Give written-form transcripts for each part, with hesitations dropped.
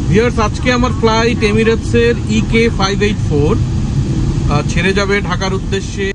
Viewers, আজকে আমার flight এমিরেটসের EK584 ছেড়ে যাবে ঢাকার উদ্দেশ্যে।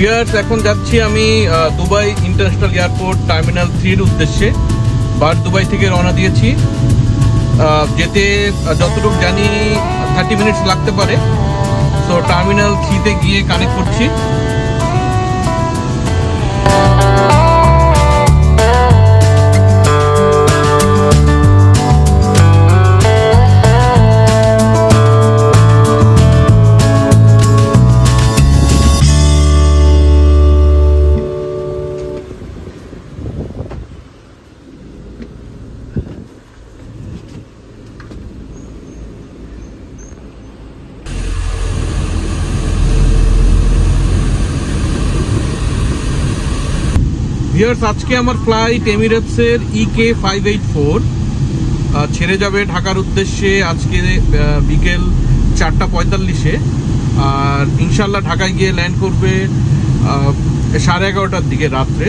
ভিউয়ার্স, এখন যাচ্ছি আমি দুবাই ইন্টারন্যাশনাল এয়ারপোর্ট টার্মিনাল 3-র উদ্দেশ্যে। দুবাই থেকে রওনা দিয়েছি। যেতে যতটুকু জানি 30 মিনিটস লাগতে পারে। তো টার্মিনাল 3-তে গিয়ে কানেক্ট করছি। ভিউয়ার্স, আজকে আমার ফ্লাইট এমিরেটসের EK584 ছেড়ে যাবে ঢাকার উদ্দেশ্যে আজকে বিকেল 4:45-এ। আর ইনশাল্লাহ ঢাকায় গিয়ে ল্যান্ড করবে 11:30টার দিকে রাত্রে।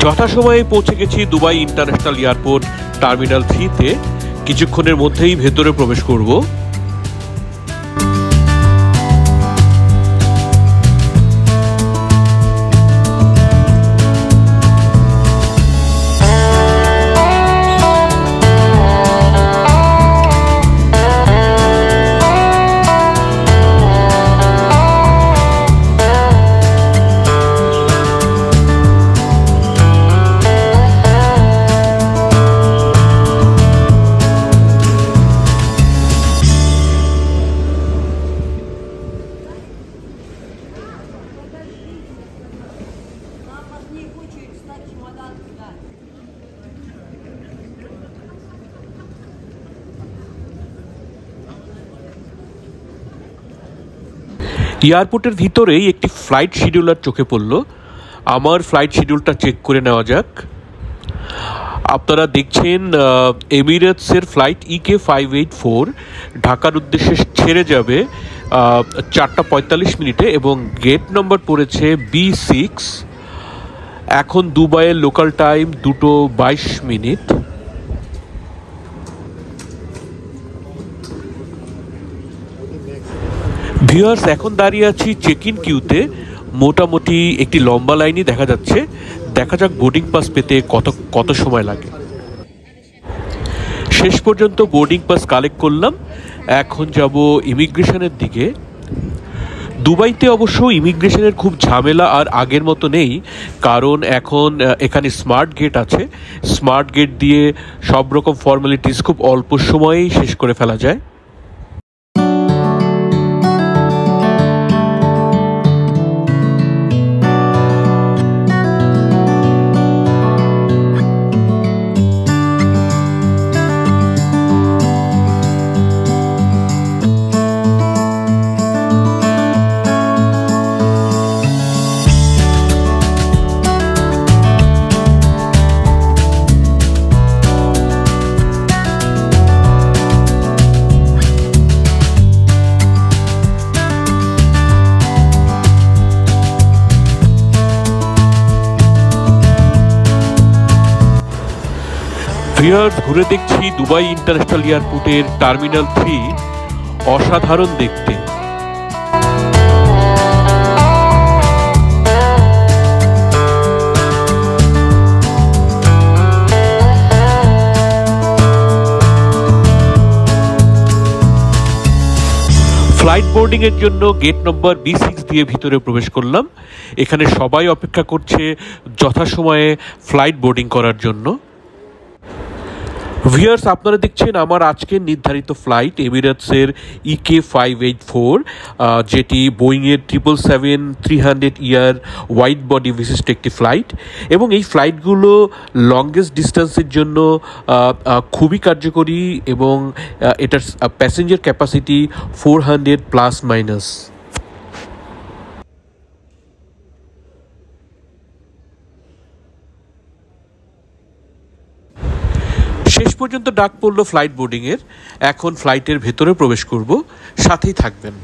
যথাসময়ে পৌঁছে গেছি দুবাই ইন্টারন্যাশনাল এয়ারপোর্ট টার্মিনাল 3-তে। কিছুক্ষণের মধ্যেই ভেতরে প্রবেশ করব। এয়ারপোর্টের ভিতরেই একটি ফ্লাইট শিডিউলার চোখে পড়ল। আমার ফ্লাইট শিডিউলটা চেক করে নেওয়া যাক। আপনারা দেখছেন এমিরেটসের ফ্লাইট EK584 ঢাকার উদ্দেশ্যে ছেড়ে যাবে 4:45 এবং গেট নম্বর পড়েছে B6। এখন দুবাইয়ের লোকাল টাইম 2:22। ভিউয়ার্স, এখন দাঁড়িয়ে আছি চেক ইন কিউতে। মোটামুটি একটি লম্বা লাইনই দেখা যাচ্ছে। দেখা যাক বোর্ডিং পাস পেতে কত সময় লাগে। শেষ পর্যন্ত বোর্ডিং পাস কালেক্ট করলাম। এখন যাব ইমিগ্রেশনের দিকে। দুবাইতে অবশ্য ইমিগ্রেশনের খুব ঝামেলা আর আগের মতো নেই, কারণ এখন এখানে স্মার্ট গেট আছে। স্মার্ট গেট দিয়ে সব রকম ফর্মালিটিস খুব অল্প সময়েই শেষ করে ফেলা যায়। ভিউয়ার্স, ঘুরে দেখছি দুবাই ইন্টারন্যাশনাল এয়ারপোর্টের টার্মিনাল 3। অসাধারণ দেখতে। ফ্লাইট বোর্ডিং এর জন্য গেট নম্বর B6 দিয়ে ভিতরে প্রবেশ করলাম। এখানে সবাই অপেক্ষা করছে যথাসময়ে ফ্লাইট বোর্ডিং করার জন্য। ভিউয়ার্স, আপনারা দেখছেন আমার আজকের নির্ধারিত ফ্লাইট এমিরেটসের EK584, যেটি বোয়িংয়ের 777-300 ওয়াইড বডি বিশিষ্ট একটি ফ্লাইট, এবং এই ফ্লাইটগুলো লংগেস্ট ডিস্টেন্সের জন্য খুবই কার্যকরী, এবং এটার প্যাসেঞ্জার ক্যাপাসিটি 400+-। শেষ পর্যন্ত ডাক পড়ল ফ্লাইট বোর্ডিংয়ের। এখন ফ্লাইটের ভেতরে প্রবেশ করব, সাথেই থাকবেন।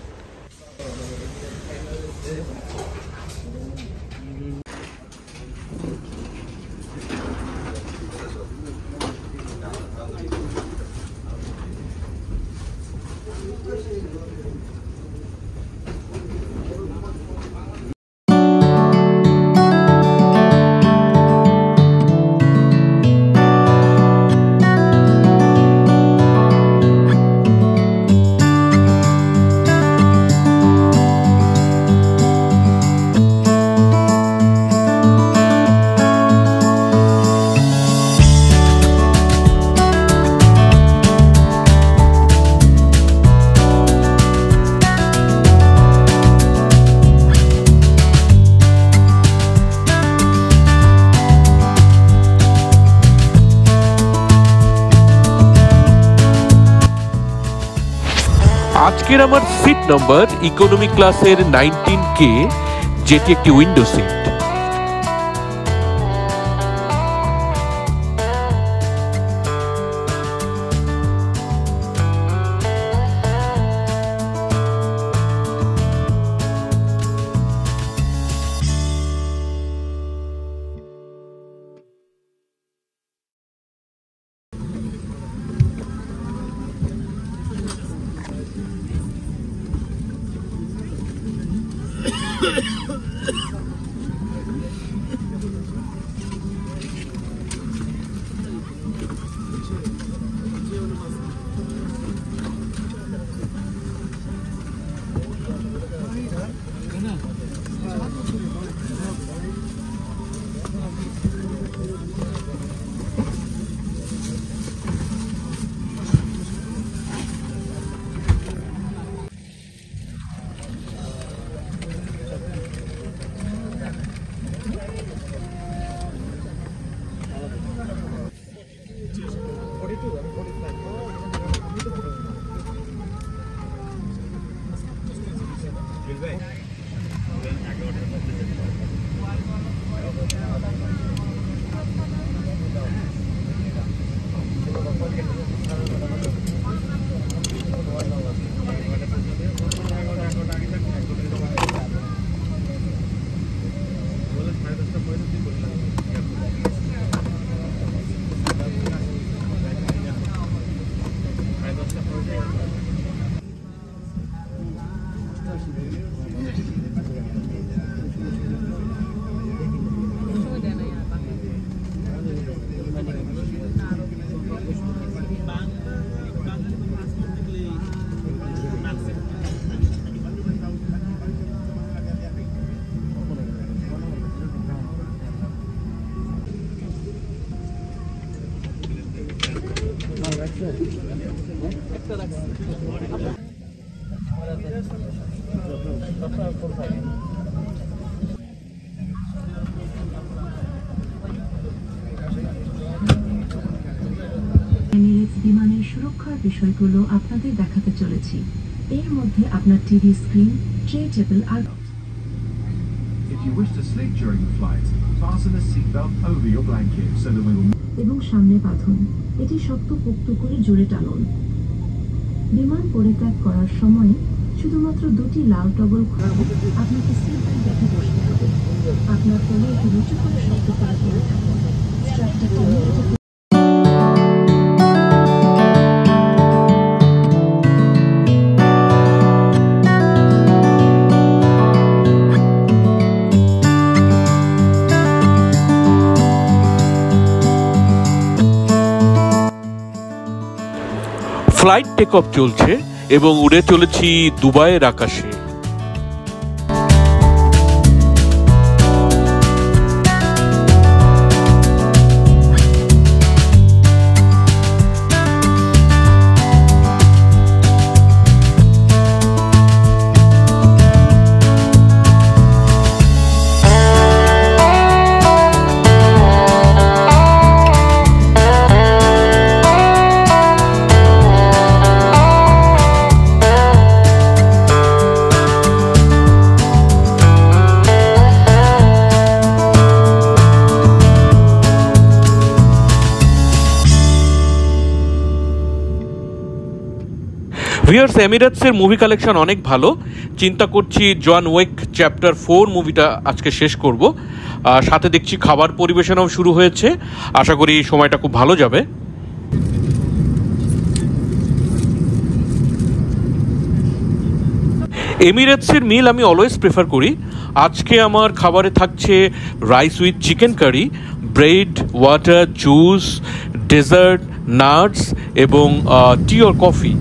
আজকের আমার সিট নাম্বার ইকোনমি ক্লাসের 19K, যেটি একটি উইন্ডো সিট। বিমানের সুরক্ষার বিষয়গুলো আপনাদের দেখাতে চলেছি। এর মধ্যে আপনার টিভি স্ক্রিন, ট্রে টেবিল আর If you wish to sleep during the flight, fasten a seatbelt over your blanket so that we will এবং সামনে বাঁধুন। এটি শক্তপোক্ত করে জোরে টানুন। বিমান পরিত্যাগ করার সময় শুধুমাত্র দুটি লাল টগল আপনাকে সিট বেল্ট বেঁধে বসতে হবে। আপনার কোলে একটু উঁচু করে শক্ত করে ধরে থাকুন। স্ট্র্যাপটা টেনে ফ্লাইট টেক অফ চলছে। এবং উড়ে চলেছি দুবাইয়ের আকাশে। ভিউয়ার্স, এমিরেটসের মুভি কালেকশন অনেক ভালো। চিন্তা করছি জন উইক চ্যাপ্টার 4 মুভিটা আজকে শেষ করব। সাথে দেখছি খাবার পরিবেশনাও শুরু হয়েছে। আশা করি সময়টা খুব ভালো যাবে। এমিরেটসের মিল আমি অলওয়েজ প্রেফার করি। আজকে আমার খাবারে থাকছে rice with chicken curry, bread, water, juice, dessert, nuts এবং টি অর কফি।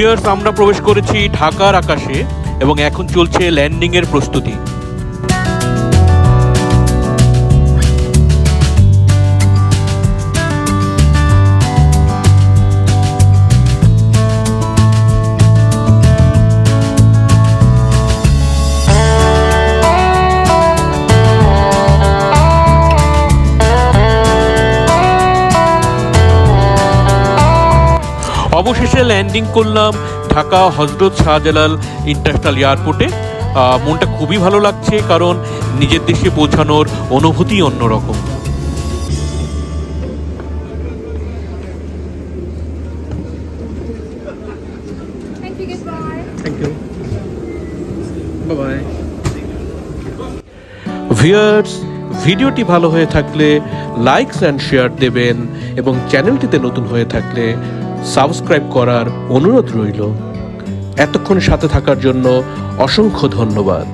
ভিউয়ার্স, আমরা প্রবেশ করেছি ঢাকার আকাশে এবং এখন চলছে ল্যান্ডিং এর প্রস্তুতি। অবশেষে ল্যান্ডিং করলাম ঢাকা হজরত শাহজালাল ইন্টারন্যাশনাল এয়ারপোর্টে। মনটা খুবই ভালো লাগছে, কারণ নিজের দেশে পৌঁছানোর অনুভূতি অন্যরকম। ভিউয়ার্স, ভিডিওটি ভালো হয়ে থাকলে লাইকস অ্যান্ড শেয়ার দেবেন এবং চ্যানেলটিতে নতুন হয়ে থাকলে সাবস্ক্রাইব করার অনুরোধ রইল। এতক্ষণ সাথে থাকার জন্য অসংখ্য ধন্যবাদ।